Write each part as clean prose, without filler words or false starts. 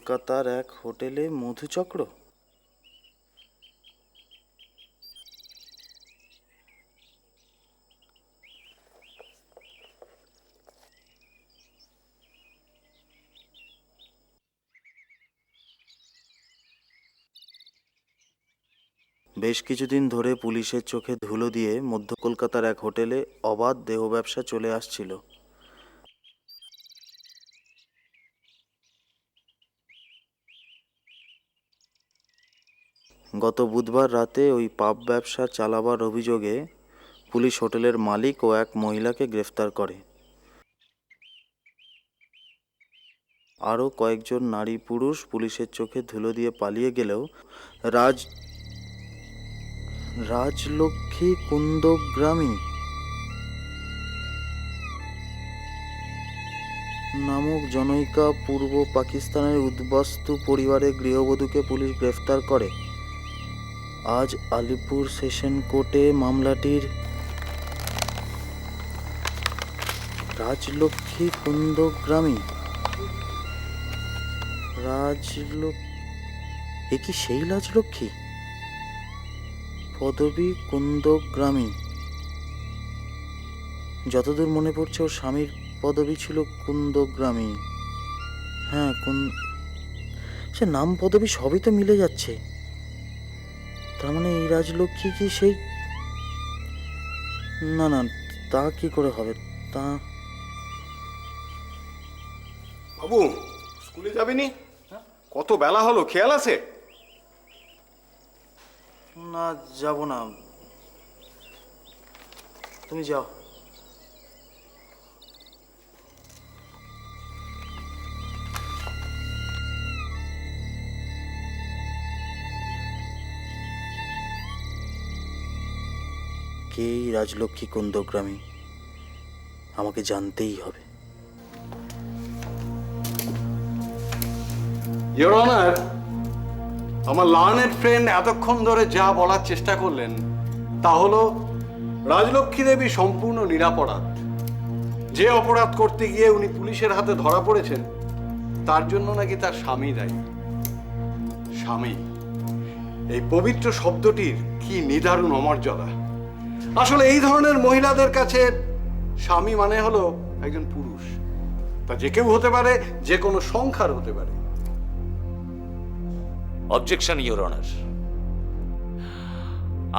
কলকাতার এক হোটেলে মধুচক্র। বেশ কিছুদিন ধরে পুলিশের চোখে ধুলো দিয়ে মধ্য কলকাতার এক হোটেলে অবাধ দেহ ব্যবসা চলে আসছিল। গত বুধবার রাতে ওই পাব ব্যবসা চালাবার অভিযোগে পুলিশ হোটেলের মালিক ও এক মহিলাকে গ্রেফতার করে। আরও কয়েকজন নারী পুরুষ পুলিশের চোখে ধুলো দিয়ে পালিয়ে গেলেও রাজলক্ষ্মী কুন্দগ্রামী নামক জনৈকা পূর্ব পাকিস্তানের উদ্বাস্তু পরিবারের গৃহবধূকে পুলিশ গ্রেফতার করে। আজ আলিপুর সেশন কোর্টে মামলাটির রাজলক্ষ্মী কুন্দগ্রামী এ কি সেই রাজলক্ষ্মী? পদবী কুন্দগ্রামী। যতদূর মনে পড়ছে ওর স্বামীর পদবী ছিল কুন্দগ্রামী। হ্যাঁ, সে নাম পদবী সবই তো মিলে যাচ্ছে। তার মানে এই রাজলক্ষ্মী কি সেই? না না, তা কি করে হবে? তা বাবু, স্কুলে যাবেনি? কত বেলা হলো, খেয়াল আছে? না, যাব না, তুমি যাও। কে এই রাজলক্ষ্মী কুন্দগ্রামী? আমাকে জানতেই হবে। ইওর অনার, আমার লার্নেড ফ্রেন্ড এতক্ষণ ধরে যা বলার চেষ্টা করলেন তা হলো রাজলক্ষ্মী দেবী সম্পূর্ণ নিরাপরাধ। যে অপরাধ করতে গিয়ে উনি পুলিশের হাতে ধরা পড়েছেন তার জন্য নাকি তার স্বামী দায়ী। স্বামী, এই পবিত্র শব্দটির কি নিদারুণ অমর্যাদা! আসলে এই ধরনের মহিলাদের কাছে স্বামী মানে হলো একজন পুরুষ। তা যে কেউ হতে পারে, যে কোনো সংখ্যার হতে পারে। Objection, your honour.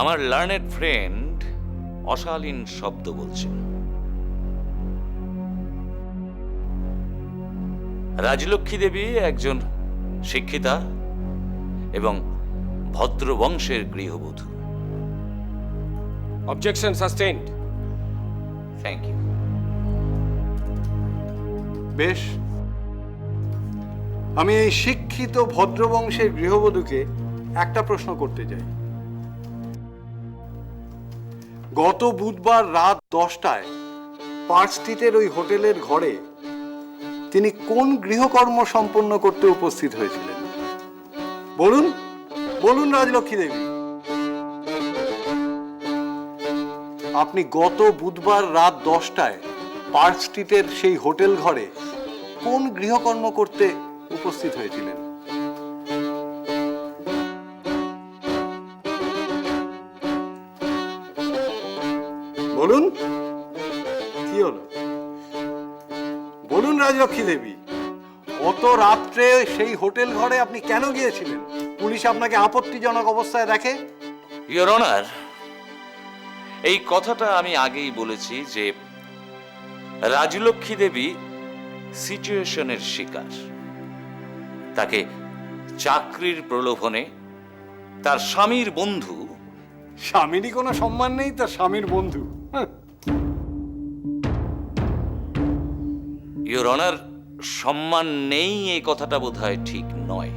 আমার লার্নেড ফ্রেন্ড অশালীন শব্দ বলছেন। রাজলক্ষ্মী দেবী একজন শিক্ষিতা এবং ভদ্র বংশের গৃহবধূ। Objection sustained. Thank you. বেশ, আমি এই শিক্ষিত ভদ্রবংশের গৃহবধূকে একটা প্রশ্ন করতে চাই। গত বুধবার রাত 10টায় পার্ক স্ট্রিটের ওই হোটেলের ঘরে তিনি কোন গৃহকর্ম সম্পন্ন করতে উপস্থিত হয়েছিলেন? বলুন, বলুন রাজলক্ষ্মী দেবী। আপনি গত বুধবার রাত 10টায় পার্ক স্ট্রিটের সেই হোটেল ঘরে কোন গৃহকর্ম করতে উপস্থিত হয়েছিলেন? বলুন, কি হলো? বলুন রাজলক্ষ্মী দেবী, অত রাত্রে সেই হোটেল ঘরে আপনি কেন গিয়েছিলেন? পুলিশ আপনাকে আপত্তিজনক অবস্থায় দেখে। ইওর অনার, এই কথাটা আমি আগেই বলেছি যে রাজলক্ষ্মী দেবী সিচুয়েশনের শিকার। তাকে চাকরির প্রলোভনে তার স্বামীর বন্ধু। স্বামীরই কোনো সম্মান নেই, তার স্বামীর বন্ধু? ইওর অনার, সম্মান নেই এই কথাটা বোধহয় ঠিক নয়।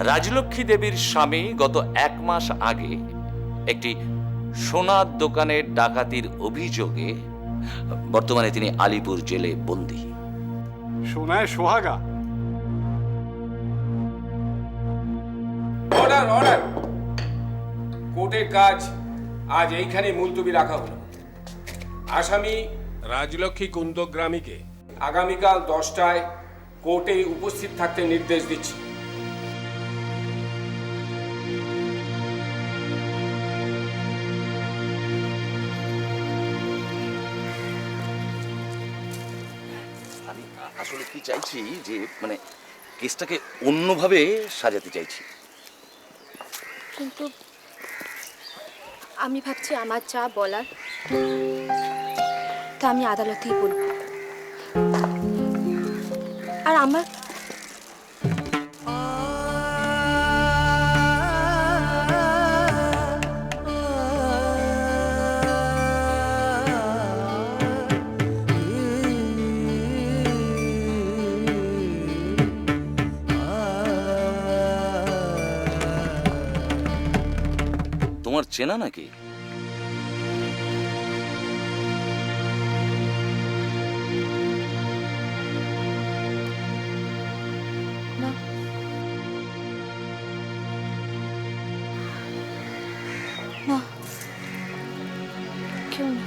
রাজলক্ষ্মী দেবীর স্বামী গত 1 মাস আগে একটি সোনার দোকানের ডাকাতির অভিযোগে বর্তমানে তিনি আলিপুর জেলে বন্দী। সোনায় সোহাগা? Order, order. কোর্টের কাজ আজ এইখানে মুলতবি রাখা হলো। আসামি রাজলক্ষ্মী কুন্দগ্রামীকে আগামীকাল 10টায় কোর্টে উপস্থিত থাকতে নির্দেশ দিচ্ছি। আমি আসলে কি চাইছি যে মানে কেসটাকে অন্যভাবে সাজাতে চাইছি। কিন্তু আমি ভাবছি আমার যা বলার তা আমি আদালতেই বলবো। আর আমার তোমার চেনা নাকি? না, না, কেউ না।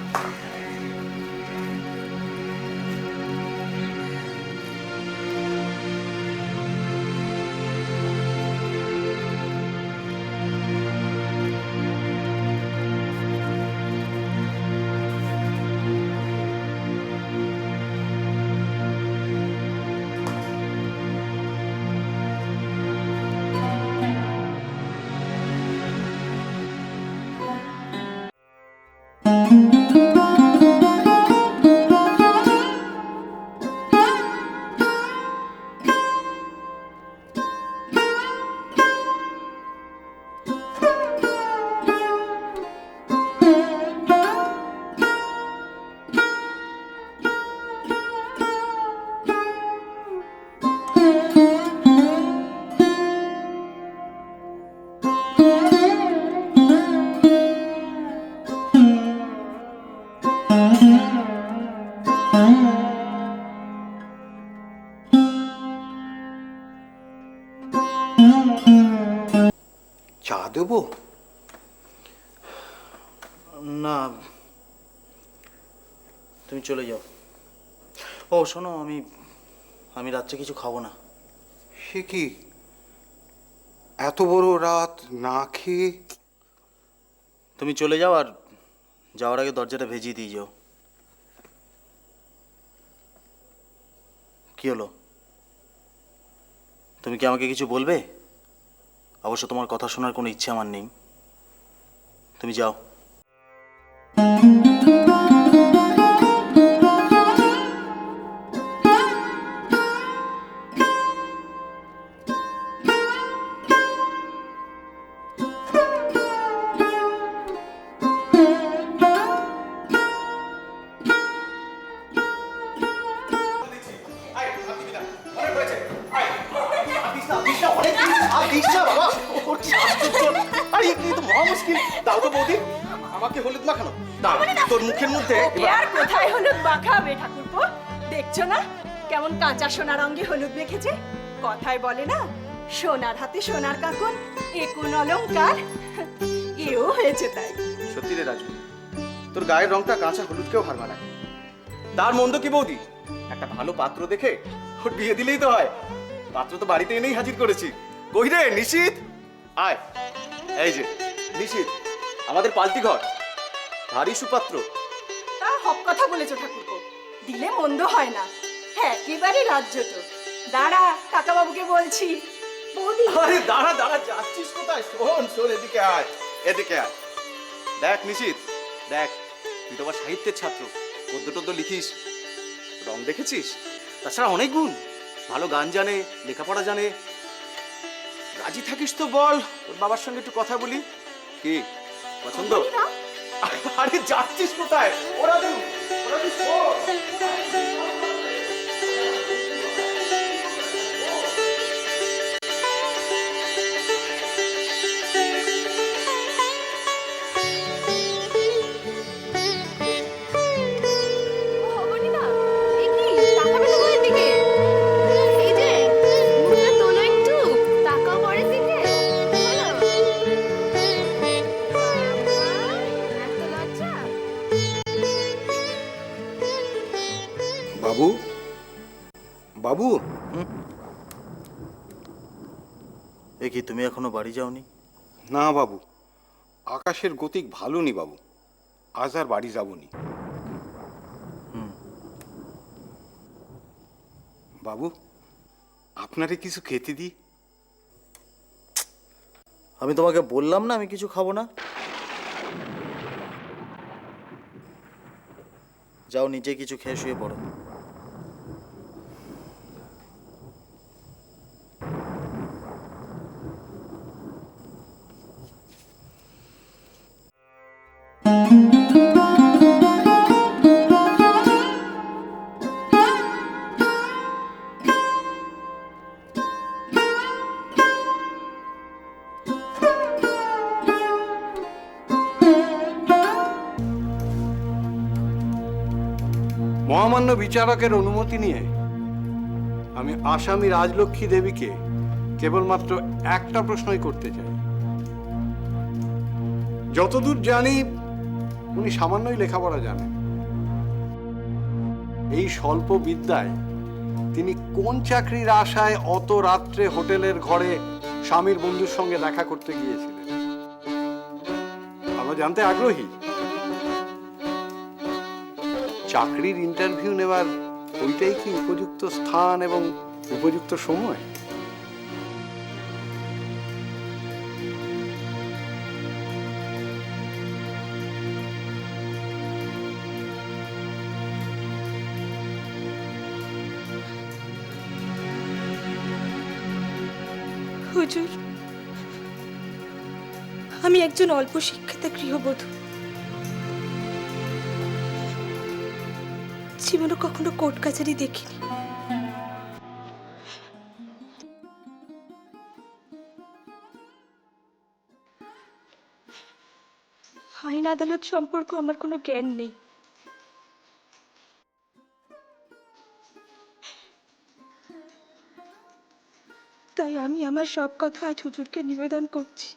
চা দেবো? না, তুমি চলে যাও। ও শোনো, আমি আমি রাত্রে কিছু খাবো না। সে কি, এত বড় রাত না খেয়ে? তুমি চলে যাও, আর যাওয়ার আগে দরজাটা ভেজিয়ে দিয়ে যাও। কি হলো, তুমি কি আমাকে কিছু বলবে? অবশ্য তোমার কথা শোনার কোনো ইচ্ছে আমার নেই, তুমি যাও। আমাকে হলুদ মাখানো তোর মুখের মধ্যে আর কোথায় হলুদ মাখাবে ঠাকুরপো? দেখছো না কেমন কাঁচা সোনার অঙ্গে হলুদ মেখেছে? কথায় বলে না, সোনার হাতে সোনার কাকন, এ কোন অলংকার। এও হয়েছে তাই। সত্যি রে রাজু, তোর গায়ের রংটা কাঁচা হলুদকেও হার মানায়। তার মন্দ কি বৌদি, একটা ভালো পাত্র দেখে ওর বিয়ে দিলেই তো হয়। পাত্র তো বাড়িতে এনেই হাজির করেছি। কই রে নিশীথ, আয়। এই যে নিশীথ, আমাদের পাল্টি ঘর, ভারী সুপাত্র। তা হক কথা বলেছো ঠাকুরপো, দিলে মন্দ হয় না। হ্যাঁ, একেবারে রাজ্য তো। দাঁড়া, কাকাবাবুকে বলছি। বৌদি, আরে দাঁড়া দাঁড়া, যাচ্ছিস কোথায়? শোন শোন, এদিকে আয়, এদিকে আয়। দেখ নিশীথ, দেখ, তুই তো আবার সাহিত্যের ছাত্র, পদ্য টদ্য লিখিস, রং দেখেছিস? তাছাড়া অনেক গুণ, ভালো গান জানে, লেখাপড়া জানে। রাজি থাকিস তো বল, তোর বাবার সঙ্গে একটু কথা বলি। কি পছন্দ? আরে যাচ্ছিস কোথায়? ওরা শোন। বাবু, এ কি তুমি এখনো বাড়ি যাওনি? না বাবু, আকাশের গতিক ভালো নি বাবু, আজ আর বাড়ি যাবনি। বাবু, আপনারে কিছু খেতে দিই? আমি তোমাকে বললাম না আমি কিছু খাবো না। যাও নিজে কিছু খেয়ে শুয়ে পড়ো। মহামান্য বিচারকের অনুমতি নিয়ে আমি আসামি রাজলক্ষ্মী দেবীকে কেবলমাত্র একটা প্রশ্নই করতে চাই। যতদূর জানি উনি সামান্যই লেখাপড়া জানেন। এই স্বল্প বিদ্যায় তিনি কোন চাকরির আশায় অত রাত্রে হোটেলের ঘরে স্বামীর বন্ধুর সঙ্গে দেখা করতে গিয়েছিলেন আমরা জানতে আগ্রহী। চাকরির ইন্টারভিউ নেওয়ার ওইটাই কি উপযুক্ত স্থান এবং উপযুক্ত সময়? হুজুর, আমি একজন অল্প শিক্ষিত গৃহবধূ। জীবনে কখনো কোর্ট কাছারি দেখিনি। আইন আদালত সম্পর্কে আমার কোনো জ্ঞান নেই। তাই আমি আমার সব কথা আজ হুজুরকে নিবেদন করছি।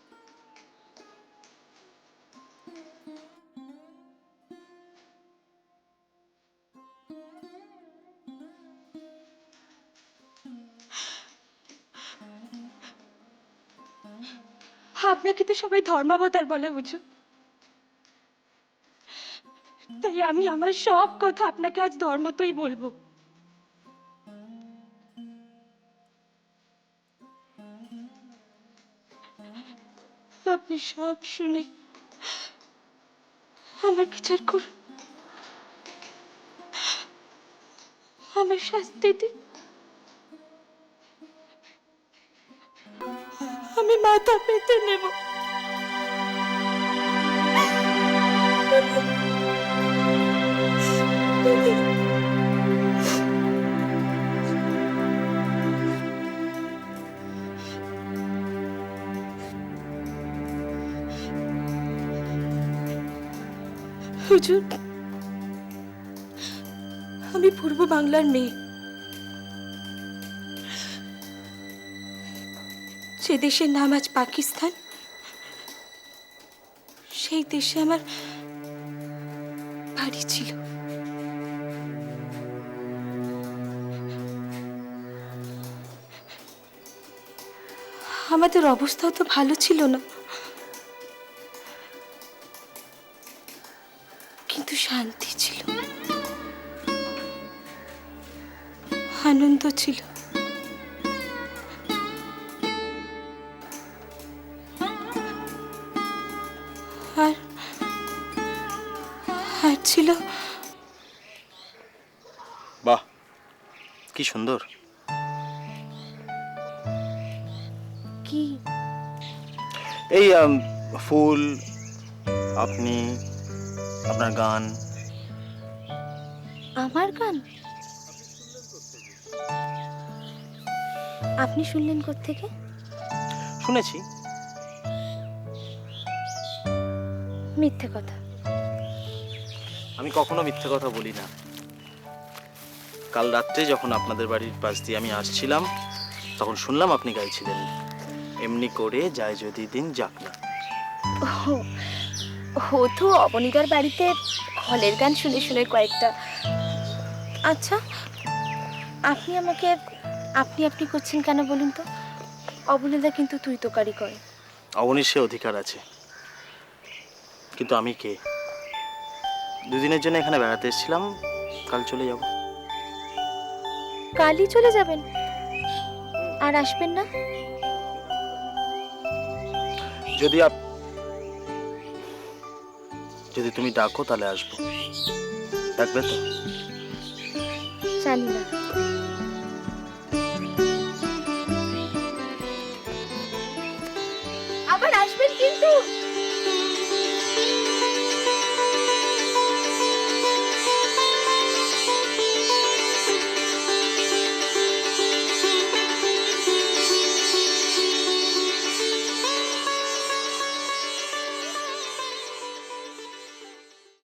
আপনাকে তো সবাই ধর্মাবতার বলে হুজুর, তাই আমি আমার সব কথা আপনাকে আজ ধর্মতই বলবো। আপনি সব শুনে আমার বিচার করুন, আমার শাস্তি দিন। আমি মাথা পেতে নেব। হুজুর, আমি পূর্ব বাংলার মেয়ে। যে দেশের নাম আজ পাকিস্তান, সেই দেশে আমার বাড়ি ছিল। আমাদের অবস্থাও তো ভালো ছিল না, কিন্তু শান্তি ছিল, আনন্দ ছিল। আর আর ছিল বাহ, কি সুন্দর। কি? এই ফুল, আপনি, আপনার গান। আমার গান আপনি শুনলেন কোত্থেকে? শুনেছি। মিথ্যে কথা। আমি কখনো মিথ্যে কথা বলি না। কাল রাত্রে যখন আপনাদের বাড়ির পাশ দিয়ে আমি আসছিলাম তখন শুনলাম আপনি গাইছিলেন, এমনি করে যায় যদি দিন যাক না। ও তো অবনীদার বাড়িতে হলের গান শুনে শুনে কয়েকটা। আচ্ছা, আপনি আমাকে আপনি আপনি করছেন কেন বলুন তো? অবনীদা কিন্তু তুই তোকারি করে। অবনীর সে অধিকার আছে, কিন্তু আমি কে? দুদিনের জন্য এখানে বেড়াতে এসেছিলাম, কাল চলে যাব। কালই চলে যাবেন? আর আসবেন না? যদি তুমি ডাকো তাহলে আসবো। ডাকবে তো? জানি না।